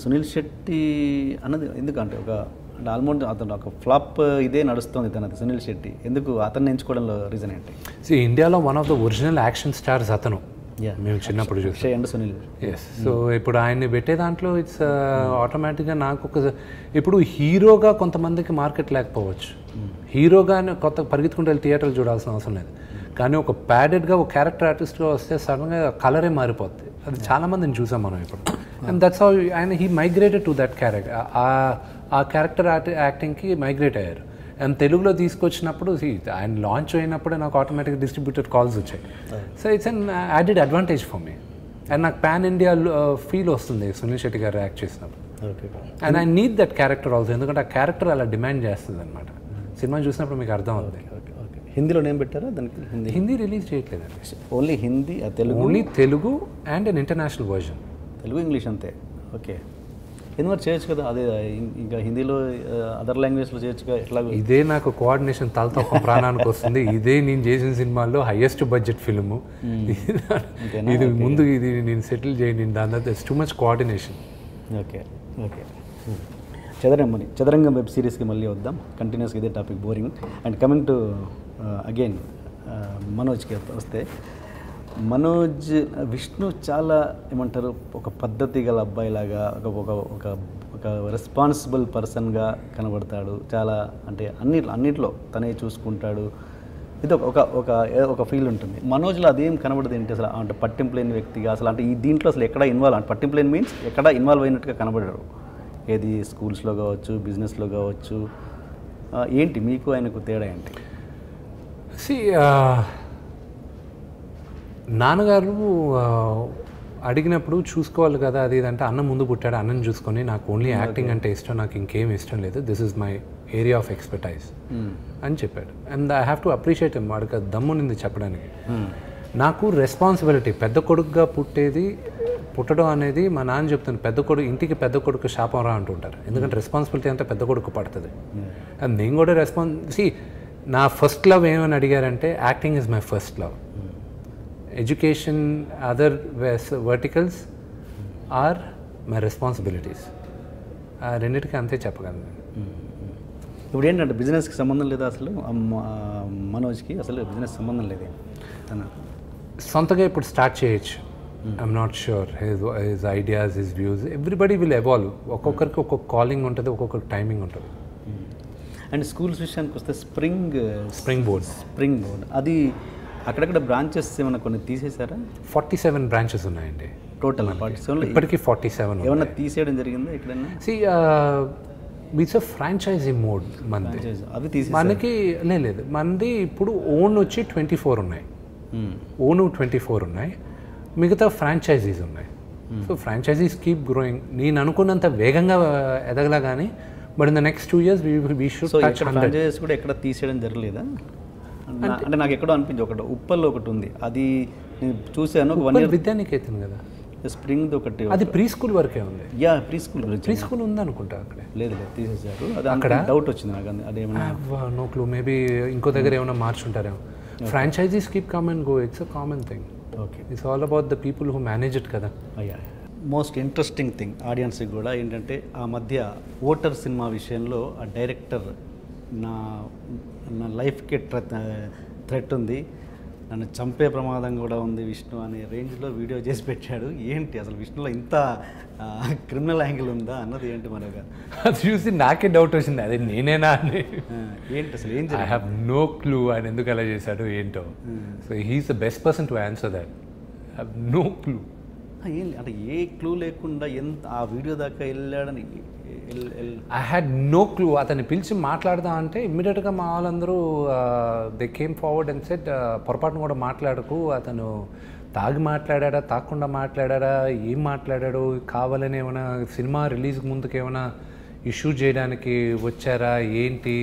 సునీల్ శెట్టి అన్నది ఎందుకంటే అంటే ఆల్మోస్ట్ అతను ఒక ఫ్లాప్ ఇదే నడుస్తుంది తనది సునీల్ శెట్టి. ఎందుకు అతన్ని ఎంచుకోవడంలో రీజన్ ఏంటి? ఇండియాలో one of the original action stars అతను. మేము చిన్నప్పుడు చూసాం అండ్ సునీల్. ఎస్. సో ఇప్పుడు ఆయన్ని పెట్టే దాంట్లో ఇట్స్ ఆటోమేటిక్గా నాకు ఇప్పుడు హీరోగా కొంతమందికి మార్కెట్ లేకపోవచ్చు, హీరోగా కొత్త పరిగెత్తుకుంటే థియేటర్లు చూడాల్సిన అవసరం లేదు. కానీ ఒక ప్యాడెడ్గా ఒక క్యారెక్టర్ ఆర్టిస్ట్గా వస్తే సడన్గా కలరే మారిపోద్ది. అది చాలామందిని చూసాం మనం ఇప్పుడు. అండ్ దట్స్ హౌ ఆయన he migrated to that character. ఆ క్యారెక్టర్ యాక్టింగ్కి మైగ్రేట్ అయ్యారు. అండ్ తెలుగులో తీసుకొచ్చినప్పుడు ఆయన లాంచ్ అయినప్పుడే నాకు ఆటోమేటిక్గా డిస్ట్రిబ్యూటర్ కాల్స్ వచ్చాయి. So it's an added advantage for me. And నాకు పాన్ ఇండియా ఫీల్ వస్తుంది సునీల్ శెట్టి గారు యాక్ట్ చేసినప్పుడు. And I need that character also, ఎందుకంటే ఆ క్యారెక్టర్ అలా డిమాండ్ చేస్తుంది అనమాట. సినిమా చూసినప్పుడు మీకు అర్థం అవుతుంది. హిందీలో ఏం పెట్టారా దానికి? హిందీ రిలీజ్ చేయట్లేదండి. Only Hindi, Telugu, only Telugu and an international version. Telugu English అంతే. ఓకే, ఎందువల్ల చేయొచ్చు కదా అదే, ఇంకా హిందీలో అదర్ లాంగ్వేజ్లో చేయొచ్చుగా. ఎట్లా ఇదే నాకు కోఆర్డినేషన్ తలతో ప్రాణానికి వస్తుంది. ఇదే నేను చేసిన సినిమాల్లో హైయెస్ట్ బడ్జెట్ ఫిల్ము ఇది. ముందు ఇది నేను సెటిల్ చేయండి, దాని తర్వాత it's too much coordination. Okay okay. Chadarangam web సిరీస్కి మళ్ళీ వద్దాం. కంటిన్యూస్గా ఇదే topic, boring. And coming to again మనోజ్కి వస్తే, మనోజ్ విష్ణు చాలా ఏమంటారు, ఒక పద్ధతి గల అబ్బాయిలాగా, ఒక రెస్పాన్సిబుల్ పర్సన్గా కనబడతాడు. చాలా అంటే అన్నిట్లో తనే చూసుకుంటాడు. ఇది ఒక ఫీల్ ఉంటుంది. మనోజ్లో అదేం కనబడదు ఏంటి అసలు? అంటే పట్టింపు లేని వ్యక్తిగా అసలు, అంటే ఈ దీంట్లో అసలు ఎక్కడ ఇన్వాల్వ్, అంటే పట్టింపు లేని మీన్స్ ఎక్కడ ఇన్వాల్వ్ అయినట్టుగా కనబడరు. ఏది స్కూల్స్లో కావచ్చు, బిజినెస్లో కావచ్చు. ఏంటి మీకు ఆయనకు తేడా ఏంటి? నాన్నగారు అడిగినప్పుడు చూసుకోవాలి కదా అది ఇదంటే, అన్న ముందు పుట్టాడు, అన్నని చూసుకొని నాకు ఓన్లీ యాక్టింగ్ అంటే ఇష్టం, నాకు ఇంకేం ఇష్టం లేదు, this is my area of expertise అని చెప్పాడు. And I have to appreciate him. వాడికి దమ్మునింది చెప్పడానికి. నాకు రెస్పాన్సిబిలిటీ, పెద్ద కొడుకుగా పుట్టడం అనేది మా నాన్న చెప్తాను, ఇంటికి పెద్ద కొడుకు శాపం రా అంటుంటారు. ఎందుకంటే రెస్పాన్సిబిలిటీ అంతా పెద్ద కొడుకు పడుతుంది. అండ్ నేను కూడా నా ఫస్ట్ లవ్ ఏమని అడిగారంటే, acting is my first love. Education, other verticals are my responsibilities. ఆ రెండింటికి అంతే చెప్పగలను. ఇప్పుడు ఏంటంటే బిజినెస్కి సంబంధం లేదా అసలు? మనోజ్కి అసలు బిజినెస్ సంబంధం లేదే. తన సొంతగా ఇప్పుడు స్టార్ట్ చేయొచ్చు. I'm not sure his ideas, his views, everybody will evolve. ఒక్కొక్కరికి ఒక్కొక్క కాలింగ్ ఉంటుంది, ఒక్కొక్కరికి టైమింగ్ ఉంటుంది. అండ్ స్కూల్స్ విషయానికి వస్తే స్ప్రింగ్ బోర్డ్ అది అక్కడక్కడ బ్రాంచెస్ ఏమైనా కొన్ని తీసేశారా? 47 బ్రాంచెస్ ఉన్నాయండి టోటల్. ఇప్పటికీ 47 ఏమన్నా తీసేయడం జరిగిందా ఎక్కడైనా? ఇట్స్ ఫ్రాంచైజీ మోడ్ మనది. అవి తీసి మనకి లేదు, మనది ఇప్పుడు ఓన్ వచ్చి 24 ఉన్నాయి. ఓన్ 24 ఉన్నాయి, మిగతా ఫ్రాంచైజీస్ ఉన్నాయి. So franchises keep growing. నేను అనుకున్నంత వేగంగా ఎదగలా కానీ, but in the next 2 years we should touch 100. Franchises కూడా ఎక్కడ తీసేయడం జరగలేదా? అంటే నాకు ఎక్కడో అనిపించి, ఉప్పల్లో ఒకటి ఉంది, అది నేను చూశాను. విద్యానికేతన్ కదా స్ప్రింగ్ ఒకటి, అది ప్రీ స్కూల్ వరకే ఉంది. ప్రీ స్కూల్ ఉంది అనుకుంటా. అక్కడ లేదు తీసేశారు. అది అక్కడ డౌట్ వచ్చింది నాకు. అదేమన్నా నో క్లూ, మేబీ ఇంకో దగ్గర ఏమైనా మార్చుంటారేమో. Franchises keep come and go, it's a common thing. Okay, it's all about the people who manage it కదా. మోస్ట్ ఇంట్రెస్టింగ్ థింగ్ ఆడియన్స్కి కూడా ఏంటంటే, ఆ మధ్య ఓటర్ సినిమా విషయంలో ఆ డైరెక్టర్ నా లైఫ్కి థ్రెట్ ఉంది, నన్ను చంపే ప్రమాదం కూడా ఉంది విష్ణు అనే రేంజ్లో వీడియో చేసి పెట్టాడు. ఏంటి అసలు విష్ణులో ఇంత క్రిమినల్ యాంగిల్ ఉందా అన్నది ఏంటి మనగా? అది చూసి నాకే డౌట్ వచ్చింది, అది నేనేనా అని. ఏంటి అసలు ఏం? ఐ హ్యావ్ నో క్లూ ఆయన ఎందుకు అలా చేశాడు ఏంటో. So he's the best person to answer that. I have no clue. ఏం అంటే ఏ క్లూ లేకుండా ఎంత ఆ వీడియో దాకా వెళ్ళాడని ఐ హ్యాడ్ నో క్లూ. అతన్ని పిలిచి మాట్లాడదాం అంటే ఇమ్మీడియట్గా మా వాళ్ళందరూ they came forward and set, పొరపాటును కూడా మాట్లాడకు, అతను తాగి మాట్లాడా, తాగకుండా మాట్లాడా, ఏం మాట్లాడాడు, కావాలని ఏమైనా సినిమా రిలీజ్కి ముందుకు ఏమైనా ఇష్యూ చేయడానికి వచ్చారా ఏంటి?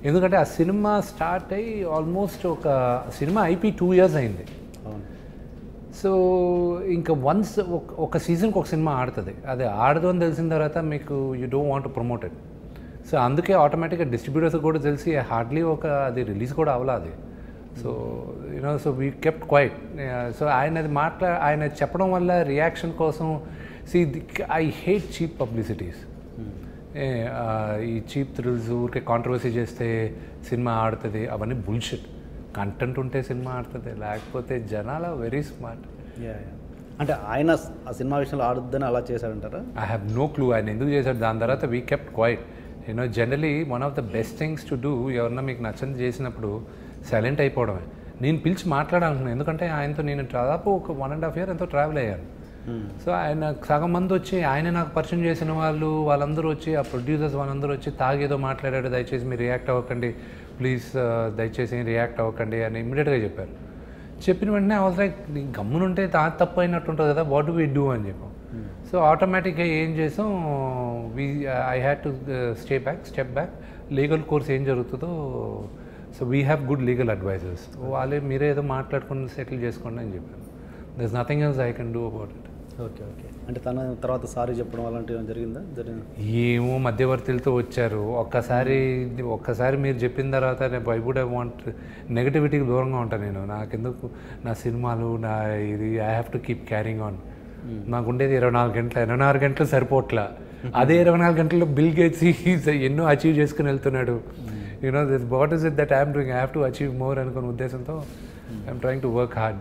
ఎందుకంటే ఆ సినిమా స్టార్ట్ అయ్యి ఆల్మోస్ట్ సినిమా అయిపోయి 2 years అయింది. సో ఇంకా వన్స్ ఒక సీజన్కి ఒక సినిమా ఆడుతుంది, అది ఆడదు అని తెలిసిన తర్వాత మీకు you don't want to promote it. So అందుకే ఆటోమేటిక్గా డిస్ట్రిబ్యూటర్స్ కూడా తెలిసి హార్డ్లీ అది రిలీజ్ కూడా అవ్వలేదు అది. So so we kept quiet. So ఆయన చెప్పడం వల్ల రియాక్షన్ కోసం see I hate cheap publicities. ఈ చీప్ థ్రిల్స్ ఊరికే కాంట్రవర్సీ చేస్తే సినిమా ఆడుతుంది, అవన్నీ బుల్షిట్. కంటెంట్ ఉంటే సినిమా ఆడుతుంది, లేకపోతే జనాలు వెరీ స్మార్ట్. అంటే ఆయన ఆ సినిమా విషయంలో ఆడుద్దని అలా చేశాడంటారా? ఐ హ్యావ్ నో క్లూ ఆయన ఎందుకు చేశాడు. దాని తర్వాత we kept quiet. You know generally one of the best things to do, ఎవరన్నా మీకు నచ్చని చేసినప్పుడు సైలెంట్ అయిపోవడమే. నేను పిలిచి మాట్లాడాలనుకున్నాను, ఎందుకంటే ఆయనతో నేను దాదాపు ఒక 1.5 year ఎంతో ట్రావెల్ అయ్యాను. సో ఆయన సగం మంది వచ్చి, ఆయన నాకు పరిచయం చేసిన వాళ్ళందరూ వచ్చి, ఆ ప్రొడ్యూసర్స్ వాళ్ళందరూ వచ్చి తాగేదో మాట్లాడాడు, దయచేసి మీరు రియాక్ట్ అవ్వకండి ప్లీజ్, దయచేసి రియాక్ట్ అవ్వకండి అని ఇమ్మీడియట్గా చెప్పారు. చెప్పిన వెంటనే ఐ వాజ్ లైక్, గమ్మునుంటే తప్పు అయినట్టు ఉంటుంది కదా, వాట్ డు వీ డూ అని చెప్పాం. సో ఆటోమేటిక్గా ఏం చేసాం, I had to step back. Legal course ఏం జరుగుతుందో, so we have good legal advisers, వాళ్ళే మీరే ఏదో మాట్లాడుకుని సెటిల్ చేసుకోండి అని చెప్పాను. There is nothing else I can do about it. Okay. అంటే తన తర్వాత సారీ చెప్పడం అలాంటివి జరిగిందా? ఏమో మధ్యవర్తులతో వచ్చారు. ఒక్కసారి మీరు చెప్పిన తర్వాత ఐ వుడ్ ఐ వాంట్ నెగటివిటీకి దూరంగా ఉంటాను నేను. నాకెందుకు నా సినిమాలు నా ఇది I have to keep carrying on. నాకు ఉండేది 24 గంటలు సరిపోట్లా. అదే 24 గంటల్లో బిల్ గేట్స్ ఎన్నో అచీవ్ చేసుకుని వెళ్తున్నాడు. You know this what is it that I'm doing, I have to achieve more అనుకున్న ఉద్దేశంతో I'm trying to work hard.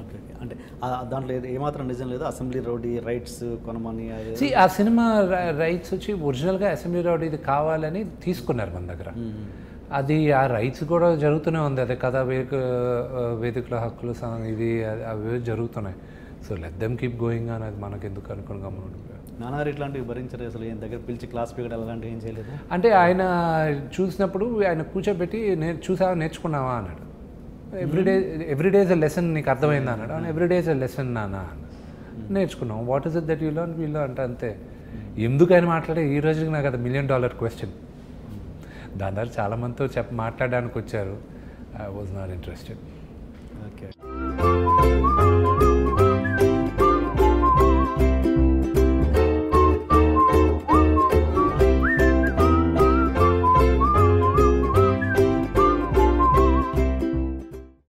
Okay. అంటే దాంట్లో ఏమాత్రం నిజం లేదు, అసెంబ్లీ రౌడీ రైట్స్ కొనమని? ఆ సినిమా రైట్స్ వచ్చి ఒరిజినల్గా అసెంబ్లీ రౌడీ ఇది కావాలని తీసుకున్నారు మన దగ్గర. అది ఆ రైట్స్ కూడా జరుగుతూనే ఉంది, అదే కథా వేదికల హక్కులు ఇది అవి జరుగుతున్నాయి. So let them keep going అని, అది మనకెందుకు అనుకుని గమనించారు. నానారు ఇట్లాంటివి భరించారు, అసలు ఏం దగ్గర పిలిచి క్లాస్ పీరియడ్ అలాంటివి ఏం చేయలేదు? అంటే ఆయన చూసినప్పుడు ఆయన కూర్చోబెట్టి చూసావా నేర్చుకున్నావా అన్నాడు. ఎవ్రీడే ఇస్ ఎ లెసన్, నీకు అర్థమైందా అన్నాడు. ఎవ్రీడే ఇస్ ఎ లెసన్ నాన్న నేర్చుకున్నాం. What is it that you learn వీళ్ళు అంటే అంతే. ఎందుకు ఆయన మాట్లాడే ఈ రోజుకి నాకు అది $1 million క్వశ్చన్. దాని ద్వారా చాలామందితో మాట్లాడడానికి వచ్చారు. I was not interested. Okay.